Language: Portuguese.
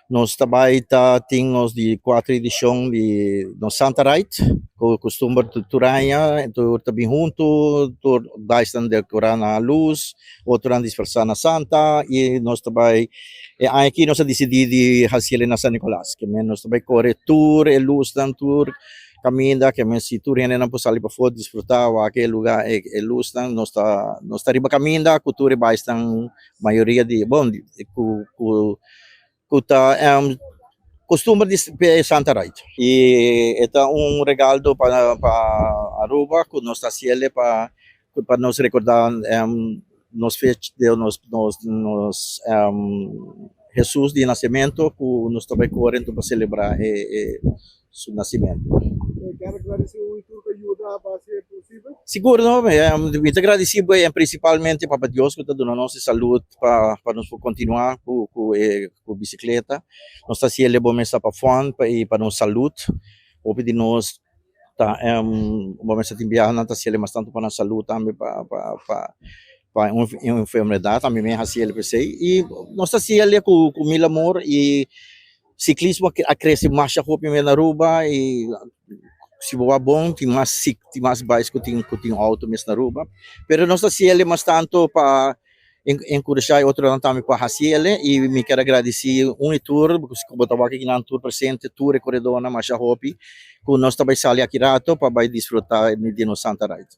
nós trabalhamos temos de 4 edições de no Santa Rite, com costume de Turanha, tu também junto, tu basta decorar na luz, outro ano dispersar na Santa, e nós trabalhamos, aqui nós decidimos de fazer na São Nicolás, que nós trabalhamos correr tour, e luz dan tour, caminha, que se tu ainda não pode sair para fora, desfrutar aquele lugar, é luz dan, nós está riba caminha, cultura basta maioria de, bom, kuta costume de Santa Rita. E é regalo para Aruba, que nós está ciele para nos recordar nos fechos de Jesus de nascimento, que nós também correndo para celebrar seu nascimento. Quero agradecer o tour que ajuda para ser possível. Seguro, não? Muito agradecido, principalmente para Deus que está dando nossa saúde para nos continuar com a bicicleta. Nós está se levando para fora e para nossa saúde. O de nós tá vamos enviar não está se levando bastante para nossa saúde também para uma enfermidade também me assim ele e nós está se ali com mil amor e ciclismo a crescer mais rápido na Aruba e se boa bom, tem mais baixo que tem alto mesmo na Aruba. Pero nós está ele mais tanto para encorajar outro ano também para fazer e me quero agradecer tour, porque como estava aqui na tour presente, tour e corredor na mais rápido, que nós também saímos aqui rato para desfrutar de nossa Santa Rite.